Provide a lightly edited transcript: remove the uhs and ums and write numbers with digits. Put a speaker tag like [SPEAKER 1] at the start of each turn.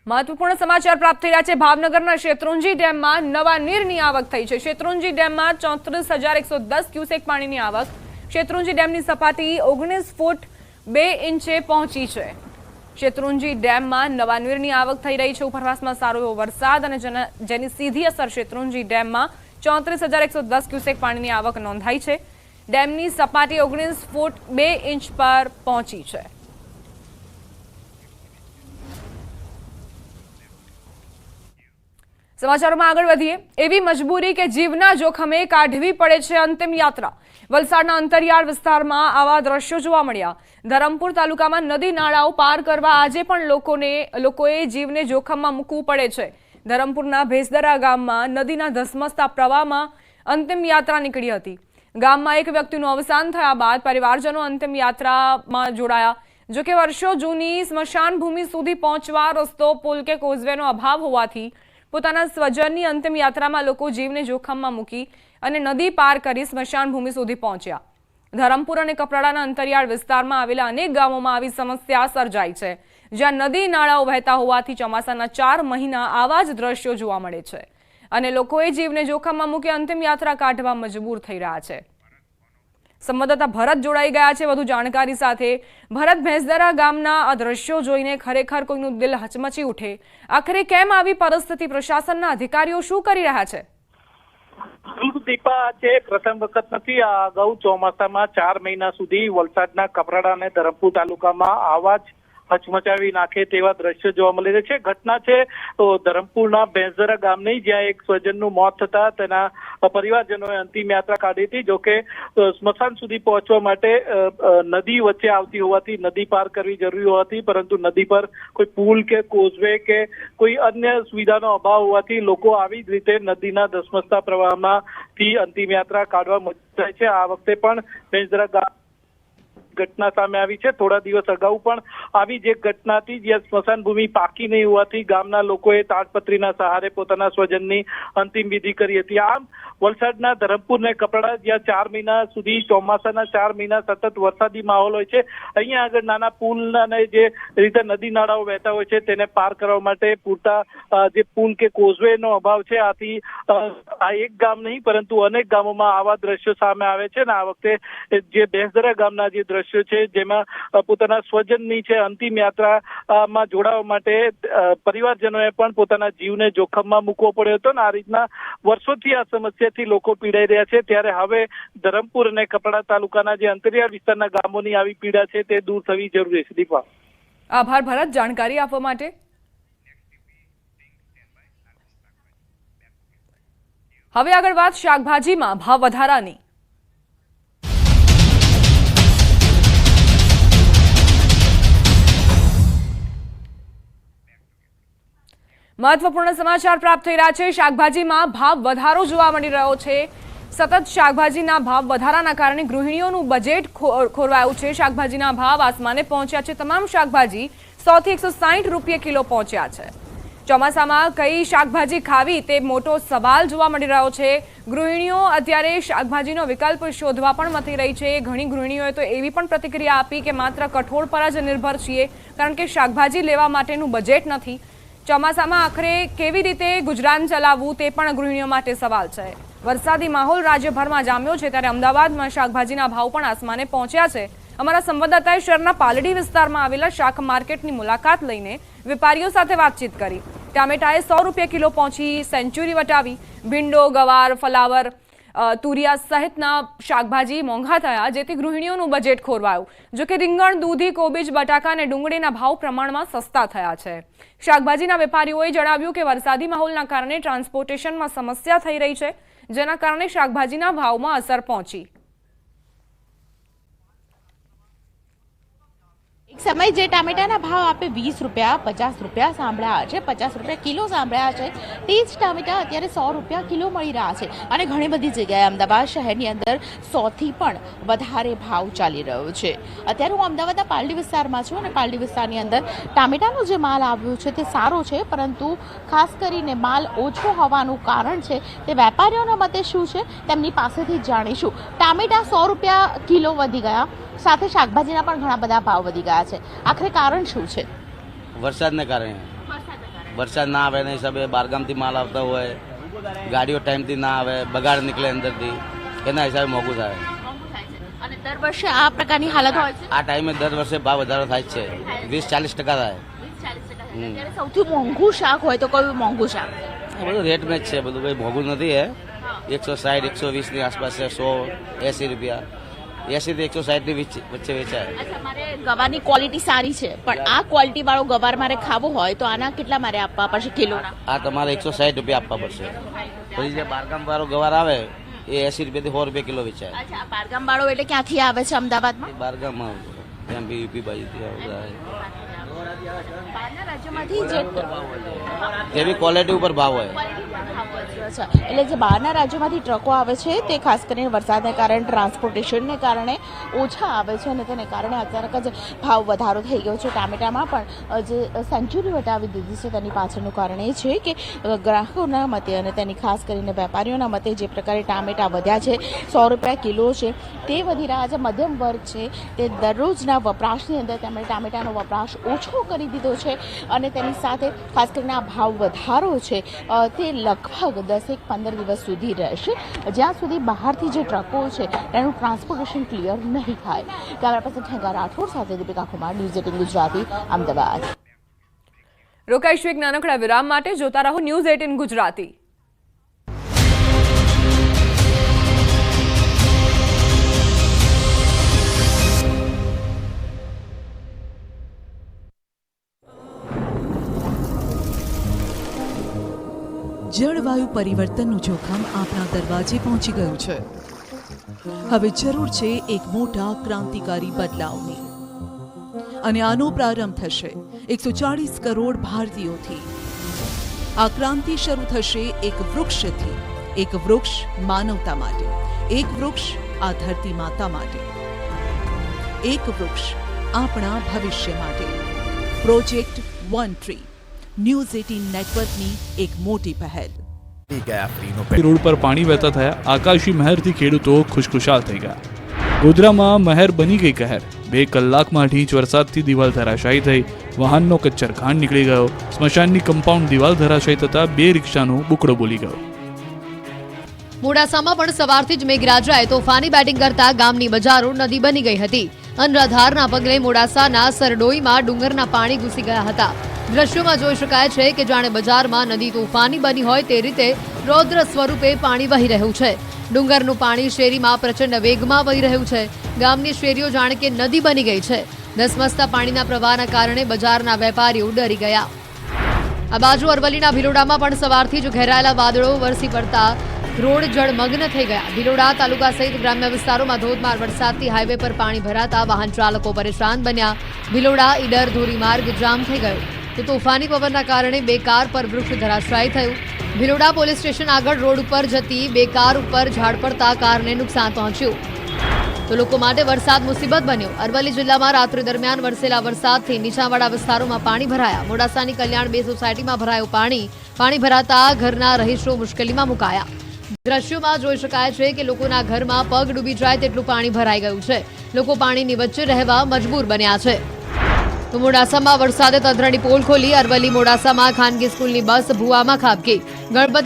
[SPEAKER 1] મહત્વપૂર્ણ સમાચાર પ્રાપ્ત થઈ રહ્યા છે। ભાવનગરના શેત્રુંજી ડેમમાં નવા નીરની આવક થઈ છે। શેત્રુંજી ડેમમાં 34,110 ક્યુસેક પાણીની આવક। શેત્રુંજી ડેમની સપાટી 19 ફૂટ 2 ઇંચે પહોંચી છે। શેત્રુંજી ડેમમાં નવા નીરની આવક થઈ રહી છે। ઉપરવાસમાં સારો એવો વરસાદ અને જેની સીધી અસર શેત્રુંજી ડેમમાં 34,110 ક્યુસેક પાણીની આવક નોંધાઈ છે। ડેમની સપાટી 19 ફૂટ 2 ઇંચ પર પહોંચી છે। સમાચારોમાં આગળ વધીએ। એવી મજબૂરી કે જીવના જોખમે કાઢવી પડે છે અંતિમ યાત્રા। વલસાડના અંતરિયાળ વિસ્તારમાં આવા દ્રશ્યો જોવા મળ્યા। ધરમપુર તાલુકામાં નદી નાળાઓ પાર કરવા આજે પણ લોકોએ જીવને જોખમમાં મૂકવું પડે છે। ધરમપુરના ભેસદરા ગામમાં નદીના ધસમસતા પ્રવાહમાં અંતિમ યાત્રા નીકળી હતી। ગામમાં એક વ્યક્તિનું અવસાન થયા બાદ પરિવારજનો અંતિમ યાત્રામાં જોડાયા। જોકે વર્ષો જૂની સ્મશાન ભૂમિ સુધી પહોંચવા રસ્તો પુલ કે કોઝવેનો અભાવ હોવાથી પોતાના સ્વજનની અંતિમ યાત્રામાં લોકો જીવને જોખમમાં મૂકી અને નદી પાર કરી સ્મશાન ભૂમિ સુધી પહોંચ્યા। ધરમપુર અને કપરાડાના અંતરિયાળ વિસ્તારમાં આવેલા અનેક ગામોમાં આવી સમસ્યા સર્જાઈ છે, જ્યાં નદી નાળાઓ વહેતા હોવાથી ચોમાસાના 4 મહિના આવા જ દ્રશ્યો જોવા મળે છે અને લોકોએ જીવને જોખમમાં મૂકી અંતિમ યાત્રા કાઢવા મજબૂર થઈ રહ્યા છે। સંવાદદાતા ભરત જોડાઈ ગયા છે વધુ જાણકારી સાથે। ભરત, ભેંસદરા ગામના આ દ્રશ્યો જોઈને ખરેખર કોઈનું દિલ હચમચી ઉઠે। આખરે કેમ આવી પરિસ્થિતિ? પ્રશાસનના અધિકારીઓ શું કરી રહ્યા છે?
[SPEAKER 2] દીપા, આજે પ્રથમ વખત નથી। આ અગાઉ ચોમાસામાં 4 મહિના સુધી વલસાડના કપરાડા અને ધરમપુર તાલુકામાં આવા જ હચમચાવી નાખે તેવા દ્રશ્યો જોવા મળી રહ્યા છે। ઘટના છે તો ધરમપુરના ભેંસદરા ગામની, જ્યાં એક સ્વજનનું મોત થતા તેના પરિવારજનોએ અંતિમ યાત્રા કાઢી હતી। જોકે સ્મશાન સુધી પહોંચવા માટે નદી વચ્ચે આવતી હોવાથી નદી પાર કરવી જરૂરી હોવાથી, પરંતુ નદી પર કોઈ પુલ કે કોઝવે કે કોઈ અન્ય સુવિધાનો અભાવ હોવાથી લોકો આવી જ રીતે નદીના ધસમસતા પ્રવાહમાંથી અંતિમ યાત્રા કાઢવા મજબૂર થાય છે। આ વખતે પણ ભેંસદરા ગામ ઘટના સામે આવી છે। થોડા દિવસ અગાઉ પણ આવી જ એક ઘટના હતી, જ્યાં સ્મશાન ભૂમિ પાકી નહીં હોવાથી ગામના લોકોએ તાડપત્રીના સહારે પોતાના સ્વજનની અંતિમ વિધિ કરી હતી। આમ વલસાડના ધરમપુર ને કપરાડા, જ્યાં 4 મહિના સુધી ચોમાસાના 4 મહિના સતત વરસાદી માહોલ હોય છે, અહીંયા આગળ નાના પુલ અને જે રીતે નદી નાળાઓ વહેતા હોય છે તેને પાર કરવા માટે પૂરતા જે પુલ કે કોઝવેનો અભાવ છે। આથી આ એક ગામ નહીં પરંતુ અનેક ગામોમાં આવા દ્રશ્યો સામે આવે છે। અને આ વખતે જે ભેંસદરા ગામના જે દ્રશ્યો છે, જેમાં પોતાના સ્વજનની છે અંતિમ યાત્રામાં જોડાવા માટે પરિવારજનોએ પણ પોતાના જીવને જોખમમાં મૂકવો પડ્યો હતો। અને આ રીતના વર્ષોથી આ સમસ્યાથી લોકો પીડાઈ રહ્યા છે। ત્યારે હવે ધરમપુર અને કપરાડા તાલુકાના જે અંતરિયાળ વિસ્તારના ગામોની આવી પીડા છે તે દૂર થવી જરૂરી છે। દીપા,
[SPEAKER 1] આભાર ભરત જાણકારી આપવા માટે। હવે આગળ વાત શાકભાજીમાં ભાવ વધારાની। મહત્વપૂર્ણ સમાચાર પ્રાપ્ત થઈ રહ્યા છે। શાકભાજીમાં ભાવ વધારો જોવા મળી રહ્યો છે। સતત શાકભાજીના ભાવ વધારાના કારણે ગૃહિણીઓનું બજેટ ખોરવાયું છે। શાકભાજીના ભાવ આસમાને પહોંચ્યા છે। તમામ શાકભાજી 100 થી 160 રૂપિયા કિલો પહોંચ્યા છે। ચોમાસામાં કઈ શાકભાજી ખાવી તે મોટો સવાલ જોવા મળી રહ્યો છે। ગૃહિણીઓ અત્યારે શાકભાજીનો વિકલ્પ શોધવા પણ મથી રહી છે। ઘણી ગૃહિણીઓએ તો એવી પણ પ્રતિક્રિયા આપી કે માત્ર કઠોળ પર જ નિર્ભર છીએ, કારણ કે શાકભાજી લેવા માટેનું બજેટ નથી। ચોમાસામાં આખરે કેવી રીતે ગુજરાન ચલાવવું તે પણ ગૃહિણીઓ માટે સવાલ છે। વરસાદી માહોલ રાજ્યભરમાં જામ્યો છે, ત્યારે અમદાવાદમાં શાકભાજીના ભાવ પણ આસમાને પહોંચ્યા છે। અમારા સંવાદદાતાએ શહેરના પાલડી વિસ્તારમાં આવેલા શાક માર્કેટની મુલાકાત લઈને વેપારીઓ સાથે વાતચીત કરી। ટામેટાએ 100 રૂપિયા કિલો પહોંચી સેન્ચુરી વટાવી। ભીંડો, ગવાર, ફલાવર, તુરિયા સહિતના શાકભાજી મોંઘા થયા, જેથી ગૃહિણીઓનું બજેટ ખોરવાયું। જોકે રીંગણ, દૂધી, કોબીજ, બટાકા અને ડુંગળીના ભાવ પ્રમાણમાં સસ્તા થયા છે। શાકભાજીના વેપારીઓએ જણાવ્યું કે વરસાદી માહોલના કારણે ટ્રાન્સપોર્ટેશનમાં સમસ્યા થઈ રહી છે, જેના કારણે શાકભાજીના ભાવમાં અસર પહોંચી।
[SPEAKER 3] એક સમય જે ટામેટાના ભાવ આપે 20 રૂપિયા, 50 રૂપિયા સાંભળ્યા છે, 50 રૂપિયા કિલો સાંભળ્યા છે, તે જ ટામેટા અત્યારે 100 રૂપિયા કિલો મળી રહ્યા છે। અને ઘણી બધી જગ્યાએ અમદાવાદ શહેરની અંદર 100 થી પણ વધારે ભાવ ચાલી રહ્યો છે। અત્યારે હું અમદાવાદના પાલડી વિસ્તારમાં છું અને પાલડી વિસ્તારની અંદર ટામેટાનો જે માલ આવ્યો છે તે સારો છે, પરંતુ ખાસ કરીને માલ ઓછો હોવાનું કારણ છે તે વેપારીઓના મતે શું છે તેમની પાસેથી જાણીશું। ટામેટા 100 રૂપિયા કિલો વધી ગયા, સાથે શાકભાજીના પણ ઘણા બધા ભાવ વધી ગયા છે। આખરે કારણ શું છે?
[SPEAKER 4] વરસાદના કારણે। વરસાદ ના આવે એના હિસાબે બહારગામથી માલ આવતા હોય, ગાડીઓ ટાઈમથી ના આવે, બગાડ નીકળે અંદરથી, એના હિસાબે મોંઘું થાય.
[SPEAKER 3] અને દર વર્ષે આ પ્રકારની હાલત હોય છે.
[SPEAKER 4] આ ટાઈમે દર વર્ષે ભાવ વધારો થાય જ છે, 20-40% થાય.
[SPEAKER 3] ત્યારે સૌથી મોંઘું શાક હોય તો કયું મોંઘું શાક?
[SPEAKER 4] આ બધું રેટ મેચ છે, બધું કંઈ મોંઘું નથી. 160, 120 ની આસપાસ છે, 100, 80 રૂપિયા, 80 થી 160 ની વચ્ચે વેચાય.
[SPEAKER 3] અચ્છા, મારે ગવારની ક્વોલિટી સારી છે, પણ આ ક્વોલિટી વાળો ગવાર મારે ખાવો હોય તો આના કેટલા મારે આપવા પડશે કિલોના?
[SPEAKER 4] આ તમારે 160 રૂપિયા આપવા પડશે. પછી જે બારગામ વાળો ગવાર આવે એ 80 રૂપિયાથી 100 રૂપિયા કિલો વેચાય.
[SPEAKER 3] અચ્છા, આ બારગામ વાળો એટલે ક્યાંથી આવે છે અમદાવાદમાં?
[SPEAKER 4] બારગામમાં એમપી યુપી બાજુથી આવતા હોય.
[SPEAKER 3] બહારના રાજ્યોમાંથી જે
[SPEAKER 4] જેવી ક્વોલિટી ઉપર ભાવ હોય.
[SPEAKER 3] અચ્છા, એટલે જે બહારના રાજ્યોમાંથી ટ્રકો આવે છે તે ખાસ કરીને વરસાદને કારણે, ટ્રાન્સપોર્ટેશનને કારણે ઓછા આવે છે અને તેને કારણે અચાનક જ ભાવ વધારો થઈ ગયો છે. ટામેટામાં પણ જે સેન્ચુરી વટાવી દીધી છે તેની પાછળનું કારણ એ છે કે ગ્રાહકોના મતે અને તેની ખાસ કરીને વેપારીઓના મતે જે પ્રકારે ટામેટા વધ્યા છે, 100 રૂપિયા કિલો છે, તે વધી રહ્યા છે. મધ્યમ વર્ગ છે તે દરરોજના વપરાશની અંદર તેમણે ટામેટાનો વપરાશ ઓછો કરી દીધો છે અને તેની સાથે ખાસ કરીને આ ભાવ વધારો છે તે લગભગ 10-15 દિવસ સુધી રહેશે, જ્યાં સુધી બહારથી જે ટ્રકો છે તેનું ટ્રાન્સપોર્ટેશન ક્લિયર નહીં થાય. કેમેરા પર્સન ઠેંગા રાઠોડ સાથે દીપિકા કુમાર, ન્યૂઝ 18 ગુજરાતી, અમદાવાદ.
[SPEAKER 1] રોકાઈશું એક નાનકડા વિરામ માટે. જોતા રહો ન્યૂઝ 18 ગુજરાતી.
[SPEAKER 5] જળવાયુ પરિવર્તનનું જોખમ આપણા દરવાજે પહોંચી ગયું છે. હવે જરૂર છે એક મોટા ક્રાંતિકારી બદલાવની અને આનો પ્રારંભ થશે 140 કરોડ ભારતીયોથી. આ ક્રાંતિ શરૂ થશે એક વૃક્ષથી. એક વૃક્ષ માનવતા માટે, એક વૃક્ષ આ ધરતી માતા માટે, એક વૃક્ષ આપણા ભવિષ્ય માટે. પ્રોજેક્ટ વન ટ્રી, ન્યૂઝ 18 નેટવર્કની એક મોટી પહેલ.
[SPEAKER 6] રોડ પર પાણી વહેતા થયા, આકાશી મહેરથી ખેડૂતો ખુશખુશાલ થઈ ગયા. ગોધરામાં મહેર બની ગઈ કહેર. 2 કલાકમાં ઢીંચ વરસાદથી દિવાલ ધરાશાયી થઈ, વાહનનો કચ્છર ખાંડ નીકળી ગયો. સ્મશાનની કમ્પાઉન્ડ દિવાલ ધરાશાયી થતા 2 રિક્ષાનો બુકડો બોલી ગયો.
[SPEAKER 7] મોડાસામાં પણ સવારથી જ મેઘરાજાએ તોફાની બેટિંગ કરતા ગામની બજારો નદી બની ગઈ હતી. અનરાધારના પગલે મોડાસાના સરડોઈમાં ડુંગરના પાણી ઘૂસી ગયા હતા. દ્રશ્યોમાં જોઈ શકાય છે કે જાણે બજારમાં નદી તોફાની બની હોય તે રીતે રૌદ્ર સ્વરૂપે પાણી વહી રહ્યું છે. ડુંગરનું પાણી શેરીમાં પ્રચંડ વેગમાં વહી રહ્યું છે. ગામની શેરીઓ જાણે કે નદી બની ગઈ છે. ધસમસતા પાણીના પ્રવાહના કારણે બજારના વેપારીઓ ડરી ગયા. આ બાજુ અરવલ્લીના ભિલોડામાં પણ સવારથી જ ઘેરાયેલા વાદળો વરસી પડતા રોડ જળમગ્ન થઈ ગયા. ભિલોડા તાલુકા સહિત ગ્રામ્ય વિસ્તારોમાં ધોધમાર વરસાદથી હાઈવે પર પાણી ભરાતા વાહન ચાલકો પરેશાન બન્યા. ભિલોડા ઈડર ધોરીમાર્ગ જામ થઈ ગયો. તો તોફાની પવનના કારણે 2 કાર પર વૃક્ષ ધરાશાયી થયું. ભિલોડા પોલીસ સ્ટેશન આગળ રોડ ઉપર જતી 2 કાર ઉપર ઝાડ પડતા કારને નુકસાન પહોંચ્યું. તો લોકો માટે વરસાદ મુસીબત બન્યો. અરવલ્લી જિલ્લામાં રાત્રિ દરમિયાન વરસેલા વરસાદથી નીચાણવાળા વિસ્તારોમાં પાણી ભરાયા. મોડાસાની કલ્યાણ 2 સોસાયટીમાં ભરાયું પાણી. પાણી ભરાતા ઘરના રહીશો મુશ્કેલીમાં મુકાયા. દ્રશ્યોમાં જોઈ શકાય છે કે લોકોના ઘરમાં પગ ડૂબી જાય તેટલું પાણી ભરાઈ ગયું છે. લોકો પાણીની વચ્ચે રહેવા મજબૂર બન્યા છે. તો મોડાસામાં વરસાદે તંત્રની પોલ ખોલી. અરવલ્લી મોડાસામાં ખાનગી સ્કૂલની બસ ભૂવામાં ખાબકી. ગણપતિ